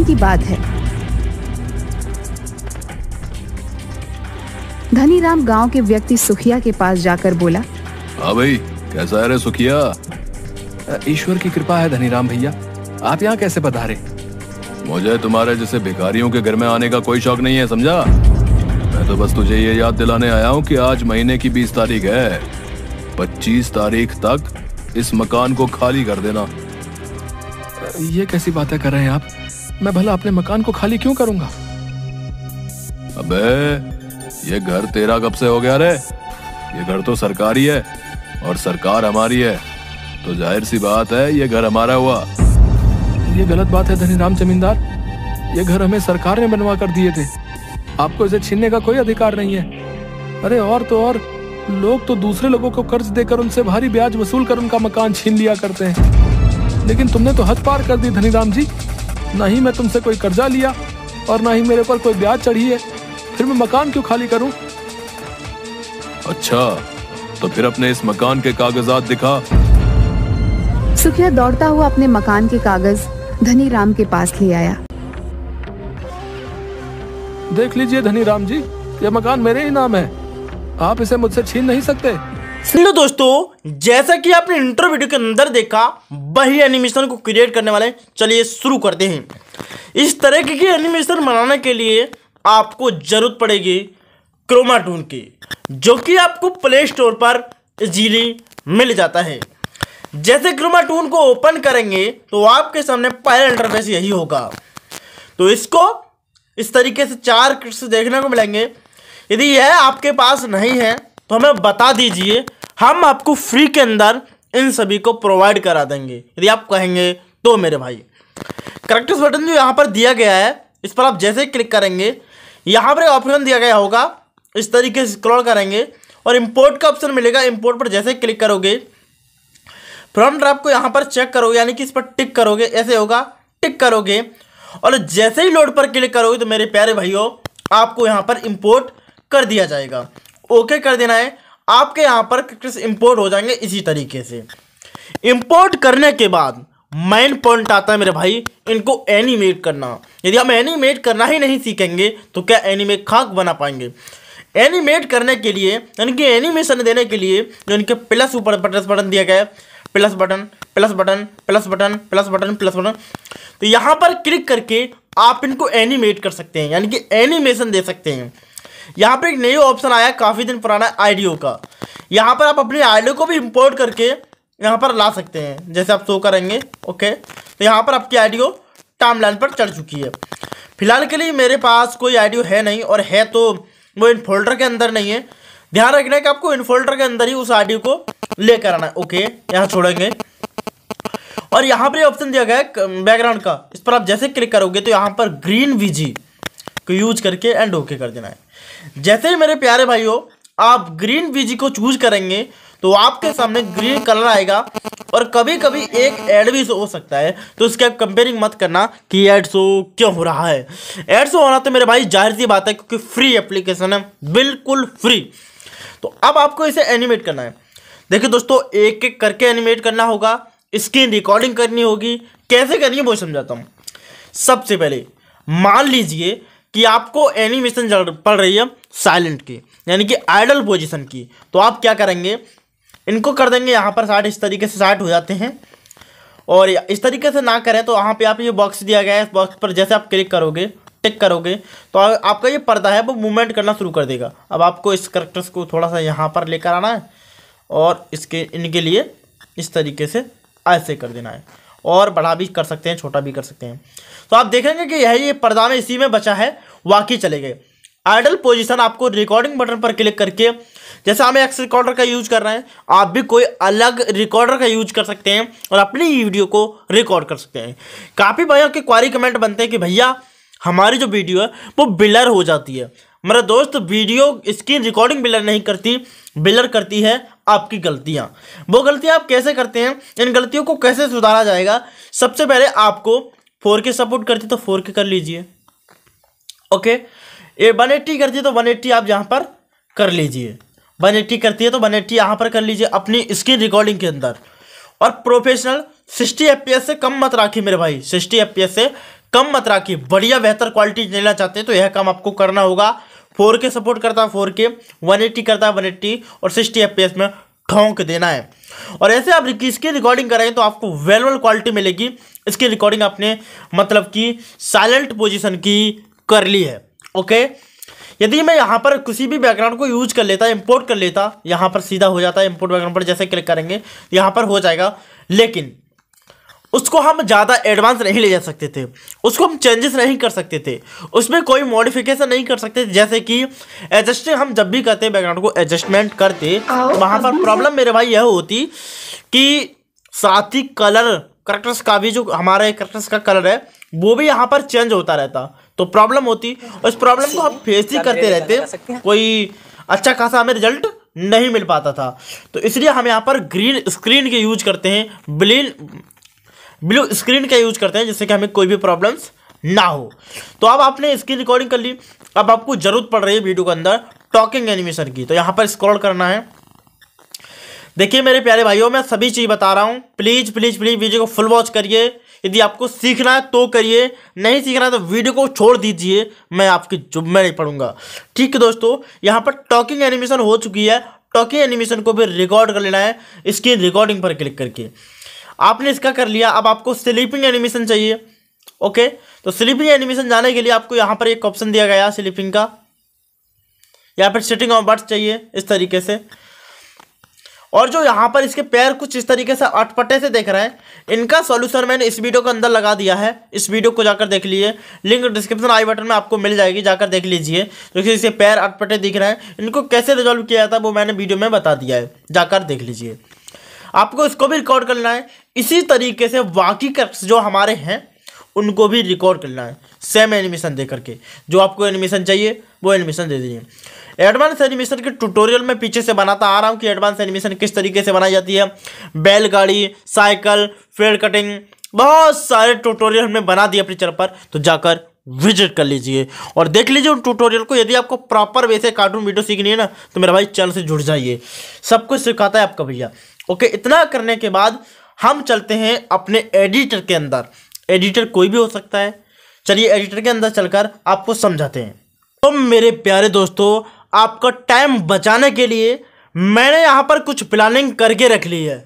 दिन की बात है। धनीराम गांव के व्यक्ति सुखिया के पास जाकर बोला, हाँ भाई, कैसा है रे सुखिया? ईश्वर की कृपा है धनीराम भैया, आप यहाँ कैसे पधारे? मुझे तुम्हारे जैसे भिखारियों के घर में आने का कोई शौक नहीं है, समझा? मैं तो बस तुझे ये याद दिलाने आया हूँ कि आज महीने की 20 तारीख है। 25 तारीख तक इस मकान को खाली कर देना। ये कैसी बातें कर रहे हैं आप? मैं भला अपने मकान को खाली क्यों करूंगा? अबे, ये घर तेरा कब से हो गया रे? ये घर तो सरकारी है और सरकार हमारी है, तो जाहिर सी बात है ये घर हमारा हुआ। ये गलत बात है धनीराम जमींदार, ये घर हमें सरकार ने बनवा कर दिए थे, आपको इसे छीनने का कोई अधिकार नहीं है। अरे और तो और, लोग तो दूसरे लोगों को कर्ज देकर उनसे भारी ब्याज वसूल कर उनका मकान छीन लिया करते हैं, लेकिन तुमने तो हद पार कर दी धनीराम जी। ना ही मैं तुमसे कोई कर्जा लिया और ना ही मेरे पर कोई ब्याज चढ़ी है, फिर मैं मकान क्यों खाली करूं? अच्छा, तो फिर अपने इस मकान के कागजात दिखा। सुखिया दौड़ता हुआ अपने मकान के कागज धनीराम के पास ले आया। देख लीजिए धनीराम जी, ये मकान मेरे ही नाम है, आप इसे मुझसे छीन नहीं सकते। हेलो दोस्तों, जैसा कि आपने इंट्रो वीडियो के अंदर देखा, वही एनिमेशन को क्रिएट करने वाले, चलिए शुरू करते हैं। इस तरह की एनिमेशन बनाने के लिए आपको जरूरत पड़ेगी क्रोमा टूल की, जो कि आपको प्ले स्टोर पर इजीली मिल जाता है। जैसे क्रोमा टूल को ओपन करेंगे तो आपके सामने पहला इंटरफेस यही होगा। तो इसको इस तरीके से 4 क्लिक्स देखने को मिलेंगे। यदि यह आपके पास नहीं है तो हमें बता दीजिए, हम आपको फ्री के अंदर इन सभी को प्रोवाइड करा देंगे, यदि आप कहेंगे तो मेरे भाई। करेक्टर्स बटन जो यहाँ पर दिया गया है, इस पर आप जैसे क्लिक करेंगे, यहाँ पर एक ऑप्शन दिया गया होगा, इस तरीके से स्क्रॉल करेंगे और इंपोर्ट का ऑप्शन मिलेगा। इंपोर्ट पर जैसे क्लिक करोगे, फ्रंट ड्राइव को यहाँ पर चेक करोगे, यानी कि इस पर टिक करोगे, ऐसे होगा, टिक करोगे और जैसे ही लोड पर क्लिक करोगे तो मेरे प्यारे भाइयों आपको यहाँ पर इंपोर्ट कर दिया जाएगा। ओके कर देना है, आपके यहाँ पर इंपोर्ट हो जाएंगे इसी तरीके से। इंपोर्ट करने के बाद मेन पॉइंट आता है मेरे भाई, इनको एनिमेट करना। यदि हम एनिमेट करना ही नहीं सीखेंगे तो क्या एनिमेट खाक बना पाएंगे? एनिमेट करने के लिए, यानी कि एनिमेशन देने के लिए, जो इनके प्लस ऊपर बटन दिया गया है, plus button plus button plus button plus button plus button, तो यहाँ पर क्लिक करके आप इनको एनिमेट कर सकते हैं, यानी कि एनिमेशन दे सकते हैं। यहाँ पर एक नई ऑप्शन आया काफ़ी दिन पुराना आईडियो का, यहाँ पर आप अपनी आईडियो को भी इंपोर्ट करके यहाँ पर ला सकते हैं। जैसे आप शो करेंगे, ओके, तो यहाँ पर आपकी आईडियो टाइमलाइन पर चढ़ चुकी है। फिलहाल के लिए मेरे पास कोई आईडियो है नहीं, और है तो वो इन फोल्डर के अंदर नहीं है। ध्यान रखना है कि आपको इन फोल्डर के अंदर ही उस आईडियो को लेकर आना है। ओके, यहाँ छोड़ेंगे और यहाँ पर ऑप्शन दिया गया है बैकग्राउंड का, इस पर आप जैसे क्लिक करोगे तो यहाँ पर ग्रीन वीजी को यूज करके एंड ओके कर देना है। जैसे ही मेरे प्यारे भाइयों आप ग्रीन वीजी को चूज करेंगे तो आपके सामने ग्रीन कलर आएगा, और कभी कभी एक ऐड भी हो सकता है, तो इसके आप कंपेयरिंग मत करना कि ऐड शो क्यों हो रहा है। ऐड शो होना तो मेरे भाई जाहिर सी बात है, क्योंकि फ्री एप्लीकेशन है, बिल्कुल फ्री। तो अब आपको इसे एनिमेट करना है। देखिए दोस्तों, एक एक करके एनिमेट करना होगा, स्क्रीन रिकॉर्डिंग करनी होगी। कैसे करनी है वो समझाता हूँ। सबसे पहले मान लीजिए कि आपको एनिमेशन पड़ रही है साइलेंट की, यानी कि आइडल पोजीशन की, तो आप क्या करेंगे, इनको कर देंगे यहाँ पर 60, इस तरीके से 60 हो जाते हैं। और इस तरीके से ना करें तो यहाँ पे आप ये बॉक्स दिया गया है, इस बॉक्स पर जैसे आप क्लिक करोगे, टिक करोगे, तो आपका ये पर्दा है वो मूवमेंट करना शुरू कर देगा। अब आपको इस कैरेक्टर्स को थोड़ा सा यहाँ पर लेकर आना है और इनके लिए इस तरीके से ऐसे कर देना है, और बड़ा भी कर सकते हैं, छोटा भी कर सकते हैं। तो आप देखेंगे कि यही ये पर्दा में इसी में बचा है, वाकई चले गए। आइडल पोजीशन आपको रिकॉर्डिंग बटन पर क्लिक करके, जैसे हम एक्स रिकॉर्डर का यूज कर रहे हैं, आप भी कोई अलग रिकॉर्डर का यूज कर सकते हैं और अपनी वीडियो को रिकॉर्ड कर सकते हैं। काफ़ी भाइयों के क्वारी कमेंट बनते हैं कि भैया हमारी जो वीडियो है वो बिलर हो जाती है। मेरा दोस्त, वीडियो स्क्रीन रिकॉर्डिंग बिलर नहीं करती, बिलर करती है आपकी गलतियां। वो गलतियां आप कैसे करते हैं, इन गलतियों को कैसे सुधारा जाएगा? सबसे पहले आपको 4K सपोर्ट करती तो 4K कर लीजिए, ओके। ये 180 करती है तो 180 आप यहाँ पर कर लीजिए, 180 करती है तो 180 यहाँ पर कर लीजिए अपनी स्क्रीन रिकॉर्डिंग के अंदर। और प्रोफेशनल 60 FPS से कम मत राखिए मेरे भाई, 60 FPS से कम मात्रा की बढ़िया बेहतर क्वालिटी लेना चाहते हैं तो यह काम आपको करना होगा। 4K सपोर्ट करता है 4K, 180 करता है 180 और 60 FPS में ठोंक देना है। और ऐसे आप इसकी रिकॉर्डिंग करेंगे तो आपको वेल क्वालिटी मिलेगी। इसकी रिकॉर्डिंग आपने मतलब कि साइलेंट पोजीशन की कर ली है। ओके, यदि मैं यहाँ पर किसी भी बैकग्राउंड को यूज कर लेता, इंपोर्ट कर लेता, यहाँ पर सीधा हो जाता है। इंपोर्ट बैकग्राउंड पर जैसे क्लिक करेंगे यहाँ पर हो जाएगा, लेकिन उसको हम ज़्यादा एडवांस नहीं ले जा सकते थे, उसको हम चेंजेस नहीं कर सकते थे, उसमें कोई मॉडिफिकेशन नहीं कर सकते थे। जैसे कि एडजस्टिंग हम जब भी करते बैकग्राउंड को एडजस्टमेंट करते तो वहाँ पर प्रॉब्लम मेरे भाई यह होती कि साथ ही कलर करेक्टर्स का भी जो हमारे करेक्टर्स का कलर है वो भी यहाँ पर चेंज होता रहता, तो प्रॉब्लम होती। और इस प्रॉब्लम को हम फेस ही करते रहते, कोई अच्छा खासा हमें रिजल्ट नहीं मिल पाता था। तो इसलिए हम यहाँ पर ग्रीन स्क्रीन के यूज करते हैं, ब्लू स्क्रीन का यूज करते हैं, जिससे कि हमें कोई भी प्रॉब्लम्स ना हो। तो अब आपने इसकी रिकॉर्डिंग कर ली, अब आपको जरूरत पड़ रही है वीडियो के अंदर टॉकिंग एनिमेशन की। तो यहाँ पर स्क्रॉल करना है। देखिए मेरे प्यारे भाइयों, मैं सभी चीज़ बता रहा हूँ, प्लीज़ प्लीज़ प्लीज़ वीडियो को फुल वॉच करिए। यदि आपको सीखना है तो करिए, नहीं सीखना है तो वीडियो को छोड़ दीजिए, मैं आपकी जुम्मे नहीं पढ़ूंगा। ठीक है दोस्तों, यहाँ पर टॉकिंग एनिमेशन हो चुकी है। टॉकिंग एनिमेशन को भी रिकॉर्ड कर लेना है इसकी रिकॉर्डिंग पर क्लिक करके। आपने इसका कर लिया, अब आपको स्लीपिंग एनिमेशन चाहिए। ओके, तो स्लीपिंग एनिमेशन जाने के लिए आपको यहाँ पर एक ऑप्शन दिया गया स्लीपिंग का, यहाँ पर सेटिंग ऑफ बर्ड्स चाहिए इस तरीके से। और जो यहाँ पर इसके पैर कुछ इस तरीके से अटपटे से देख रहे हैं, इनका सॉल्यूशन मैंने इस वीडियो के अंदर लगा दिया है। इस वीडियो को जाकर देख लीजिए, लिंक डिस्क्रिप्शन आई बटन में आपको मिल जाएगी, जाकर देख लीजिए। जो कि इसके पैर अटपटे दिख रहे हैं, इनको कैसे रिजॉल्व किया जाता है वो मैंने वीडियो में बता दिया है, जाकर देख लीजिए। आपको इसको भी रिकॉर्ड करना है। इसी तरीके से बाकी कैरेक्टर्स जो हमारे हैं उनको भी रिकॉर्ड करना है सेम एनिमेशन दे करके। जो आपको एनिमेशन चाहिए वो एनिमेशन दे दीजिए। एडवांस एनिमेशन के ट्यूटोरियल में पीछे से बनाता आ रहा हूँ कि एडवांस एनिमेशन किस तरीके से बनाई जाती है। बैलगाड़ी, साइकिल, फेड कटिंग, बहुत सारे ट्यूटोरियल हमने बना दिए अपने चैनल पर, तो जाकर विजिट कर लीजिए और देख लीजिए उन ट्यूटोरियल को। यदि आपको प्रॉपर वे से कार्टून वीडियो सीखनी है ना, तो मेरा भाई चैनल से जुड़ जाइए, सब कुछ सिखाता है आपका भैया। ओके, इतना करने के बाद हम चलते हैं अपने एडिटर के अंदर। एडिटर कोई भी हो सकता है, चलिए एडिटर के अंदर चलकर आपको समझाते हैं। तो मेरे प्यारे दोस्तों, आपका टाइम बचाने के लिए मैंने यहाँ पर कुछ प्लानिंग करके रख ली है।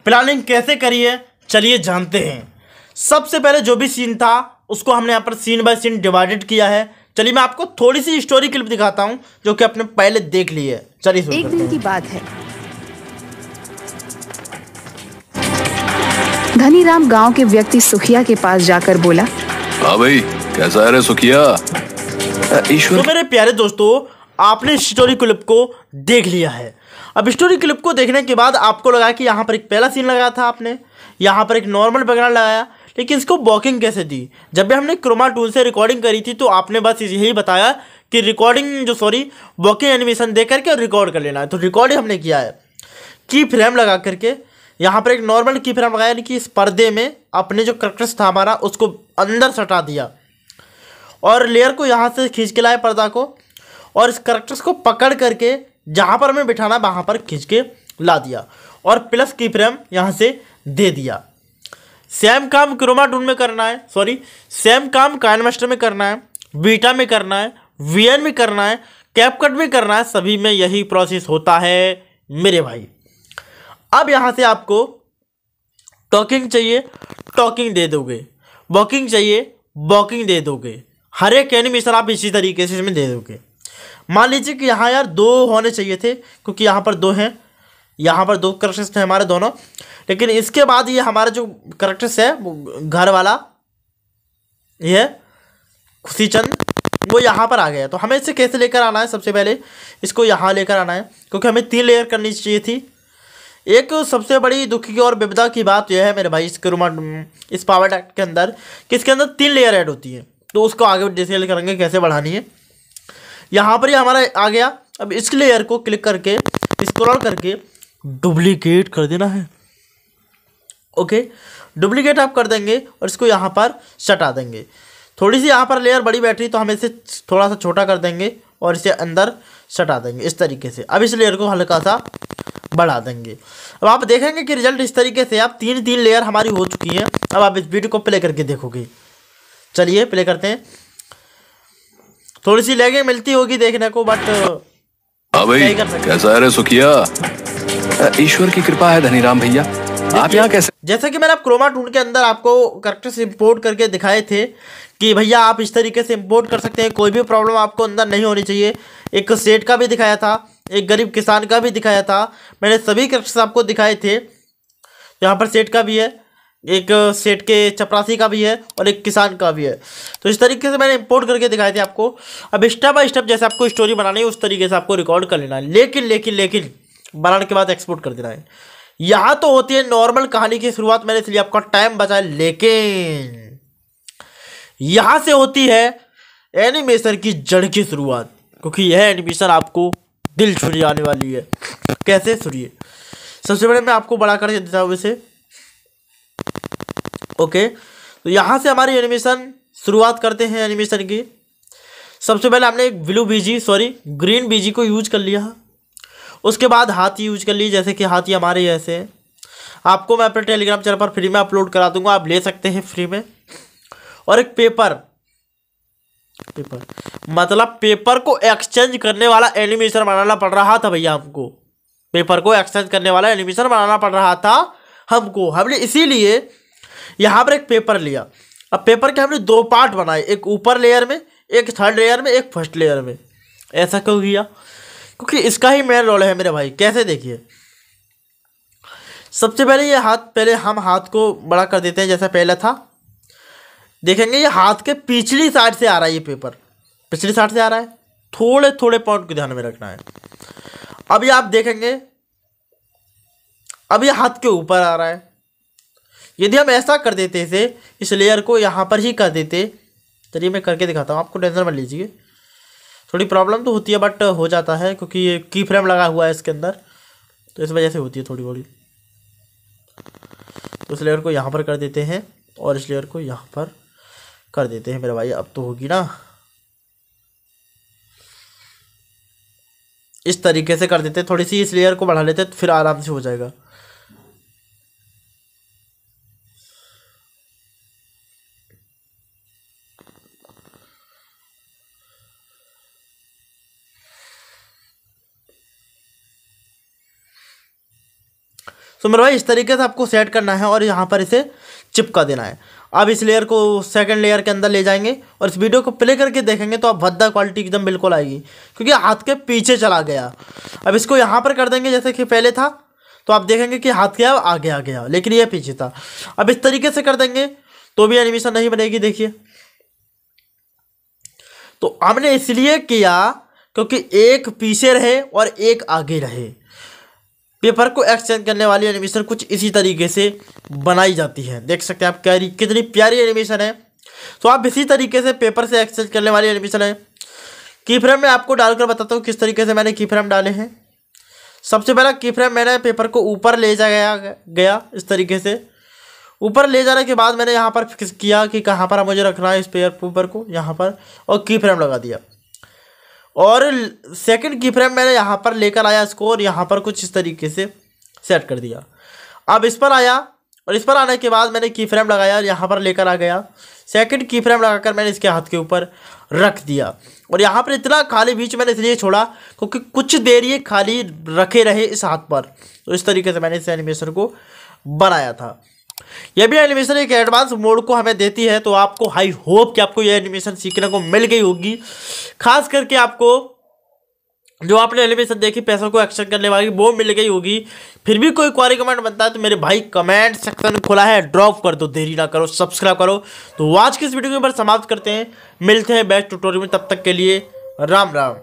प्लानिंग कैसे करी है चलिए जानते हैं। सबसे पहले जो भी सीन था उसको हमने यहाँ पर सीन बाय सीन डिवाइडेड किया है। चलिए मैं आपको थोड़ी सी स्टोरी क्लिप दिखाता हूँ जो कि आपने पहले देख ली है। चलिए एक दिन की बात है, धनीराम गांव के व्यक्ति सुखिया के पास जाकर बोला, हाँ भाई, कैसा है रे सुखिया? तो मेरे प्यारे दोस्तों, आपने स्टोरी क्लिप को देख लिया है। अब स्टोरी क्लिप को देखने के बाद आपको लगा कि यहाँ पर एक पहला सीन लगाया था आपने, यहाँ पर एक नॉर्मल बैकग्राउंड लगाया, लेकिन इसको वॉकिंग कैसे दी। जब भी हमने क्रोमा टूल से रिकॉर्डिंग करी थी तो आपने बस यही बताया कि रिकॉर्डिंग वॉकिंग एनिमेशन दे करके रिकॉर्ड कर लेना है। तो रिकॉर्डिंग हमने किया है की फ्रेम लगा करके। यहाँ पर एक नॉर्मल की फ्रेम लगाया, यानी कि इस पर्दे में अपने जो करेक्टर्स था हमारा उसको अंदर सटा दिया और लेयर को यहाँ से खींच के लाए पर्दा को, और इस करेक्टर्स को पकड़ करके जहाँ पर हमें बिठाना वहाँ पर खींच के ला दिया और प्लस की फ्रेम यहाँ से दे दिया। सेम काम क्रोमा टूल में करना है, सेम काम काइनमास्टर में करना है, बीटा में करना है, वीएन में करना है, कैपकट में करना है, सभी में यही प्रोसेस होता है मेरे भाई। अब यहाँ से आपको टॉकिंग चाहिए, टॉकिंग दे दोगे, वॉकिंग चाहिए, वॉकिंग दे दोगे। हर एक एनिमेशन आप इसी तरीके से इसमें दे दोगे। मान लीजिए कि यहाँ यार 2 होने चाहिए थे, क्योंकि यहाँ पर 2 हैं, यहाँ पर 2 करेक्टर्स थे हमारे दोनों, लेकिन इसके बाद ये हमारा जो करेक्टर्स है वो घर वाला ये खुशी चंद वो यहाँ पर आ गया। तो हमें इसे कैसे लेकर आना है, सबसे पहले इसको यहाँ लेकर आना है, क्योंकि हमें 3 लेयर करनी चाहिए थी। एक सबसे बड़ी दुख की और विपदा की बात यह है मेरे भाई इस पावर टैक के अंदर कि इसके अंदर 3 लेयर ऐड होती है, तो उसको आगे डिटेल करेंगे कैसे बढ़ानी है। यहाँ पर ही हमारा आ गया। अब इस लेयर को क्लिक करके स्क्रॉल करके डुप्लीकेट कर देना है। ओके, डुप्लीकेट आप कर देंगे और इसको यहाँ पर सटा देंगे। थोड़ी सी यहाँ पर लेयर बड़ी बैठ रही तो हम इसे थोड़ा सा छोटा कर देंगे और इसे अंदर सटा देंगे इस तरीके से। अब इस लेयर को हल्का सा बढ़ा देंगे। अब आप देखेंगे कि रिजल्ट इस तरीके से आप 3 लेयर हमारी हो चुकी हैं। अब आप इस वीडियो को प्ले करके देखोगे। चलिए प्ले करते हैं। थोड़ी सी लैगे मिलती होगी देखने को, बट हाँ भाई, कैसा है रे सुखिया? ईश्वर की कृपा है धनीराम भैया। आप यहाँ कैसे? जैसा कि मैंने आप क्रोमा टूल के अंदर आपको कैरेक्टर्स इंपोर्ट करके दिखाए थे कि भैया आप इस तरीके से इंपोर्ट कर सकते हैं, कोई भी प्रॉब्लम आपको अंदर नहीं होनी चाहिए। एक सेठ का भी दिखाया था, एक गरीब किसान का भी दिखाया था, मैंने सभी कैरेक्टर्स आपको दिखाए थे। यहाँ पर सेठ का भी है, एक सेठ के चपरासी का भी है और एक किसान का भी है। तो इस तरीके से मैंने इंपोर्ट करके दिखाए थे आपको। अब स्टेप बाय स्टेप जैसे आपको स्टोरी बनानी है उस तरीके से आपको रिकॉर्ड कर लेना है, लेकिन बनाने के बाद एक्सपोर्ट कर देना है। यहाँ तो होती है नॉर्मल कहानी की शुरुआत, मैंने इसलिए आपका टाइम बचाया, लेकिन यहाँ से होती है एनिमेशन की जड़ की शुरुआत, क्योंकि यह एनिमेशन आपको दिल छू जाने वाली है। कैसे सुनिए, सबसे पहले मैं आपको बड़ा कर देता हूँ इसे। ओके, तो यहाँ से हमारी एनिमेशन शुरुआत करते हैं एनिमेशन की। सबसे पहले हमने एक ग्रीन बीजी को यूज कर लिया। उसके बाद हाथी यूज कर ली, जैसे कि हाथी हमारे ऐसे हैं। आपको मैं अपने टेलीग्राम चैनल पर फ्री में अपलोड करा दूंगा, आप ले सकते हैं फ्री में। और एक पेपर मतलब पेपर को एक्सचेंज करने वाला एनिमेशन बनाना पड़ रहा था भैया हमको। पेपर को एक्सचेंज करने वाला एनिमेशन बनाना पड़ रहा था हमको। हमने इसीलिए यहाँ पर एक पेपर लिया। अब पेपर के हमने 2 पार्ट बनाए, एक ऊपर लेयर में, एक थर्ड लेयर में, एक फर्स्ट लेयर में। ऐसा क्यों किया? क्योंकि इसका ही मेन रोल है मेरे भाई। कैसे देखिए, सबसे पहले हम हाथ को बड़ा कर देते हैं जैसा पहले था। देखेंगे ये हाथ के पिछली साइड से आ रहा है, ये पेपर पिछली साइड से आ रहा है। थोड़े थोड़े पॉइंट को ध्यान में रखना है। अब ये आप देखेंगे, अब ये हाथ के ऊपर आ रहा है। यदि हम ऐसा कर देते इसे, इस लेयर को यहाँ पर ही कर देते, चलिए मैं करके दिखाता हूँ, आपको टेंशन मत लीजिए। थोड़ी प्रॉब्लम तो होती है बट हो जाता है, क्योंकि ये की फ्रेम लगा हुआ है इसके अंदर, तो इस वजह से होती है थोड़ी थोड़ी। तो इस लेयर को यहाँ पर कर देते हैं और इस लेयर को यहाँ पर कर देते हैं मेरे भाई। अब तो होगी ना, इस तरीके से कर देते हैं। थोड़ी सी इस लेयर को बढ़ा लेते हैं तो फिर आराम से हो जाएगा। तो मेरे भाई इस तरीके से आपको सेट करना है और यहाँ पर इसे चिपका देना है। अब इस लेयर को सेकंड लेयर के अंदर ले जाएंगे और इस वीडियो को प्ले करके देखेंगे तो आप भद्दा क्वालिटी एकदम बिल्कुल आएगी, क्योंकि हाथ के पीछे चला गया। अब इसको यहाँ पर कर देंगे जैसे कि पहले था, तो आप देखेंगे कि हाथ क्या आगे आ गया, लेकिन ये पीछे था। अब इस तरीके से कर देंगे तो भी एनिमेशन नहीं बनेगी। देखिए, तो हमने इसलिए किया क्योंकि एक पीछे रहे और एक आगे रहे। पेपर को एक्सचेंज करने वाली एनिमेशन कुछ इसी तरीके से बनाई जाती है। देख सकते हैं आप कितनी प्यारी एनिमेशन है। तो आप इसी तरीके से पेपर से एक्सचेंज करने वाली एनिमेशन है। की फ्रेम में आपको डालकर बताता हूँ किस तरीके से मैंने की फ्रेम डाले हैं। सबसे पहला की फ्रेम मैंने पेपर को ऊपर ले जाया गया इस तरीके से। ऊपर ले जाने के बाद मैंने यहाँ पर फिक्स किया कि कहाँ पर मुझे रखना है इस पेपर को, यहाँ पर, और की फ्रेम लगा दिया। और सेकंड की फ्रेम मैंने यहाँ पर लेकर आया इसको और यहाँ पर कुछ इस तरीके से सेट कर दिया। अब इस पर आया और इस पर आने के बाद मैंने की फ्रेम लगाया और यहाँ पर लेकर आ गया। सेकंड की फ्रेम लगाकर मैंने इसके हाथ के ऊपर रख दिया और यहाँ पर इतना खाली बीच मैंने इसलिए छोड़ा क्योंकि कुछ देर ये खाली रखे रहे इस हाथ पर। तो इस तरीके से मैंने इस एनिमेशन को बनाया था। यह भी एनिमेशन एक एडवांस मोड को हमें देती है, तो आपको हाई होप कि आपको यह एनिमेशन सीखने को मिल गई होगी। खास करके आपको जो आपने एनिमेशन देखी पैसों को एक्सचेंज करने वाली वो मिल गई होगी। फिर भी कोई क्वेरी कमेंट बनता है तो मेरे भाई कमेंट सेक्शन खुला है, ड्रॉप कर दो, देरी ना करो, सब्सक्राइब करो। तो आज की इस वीडियो के ऊपर समाप्त करते हैं, मिलते हैं बेस्ट ट्यूटोरियल में, तब तक के लिए राम राम।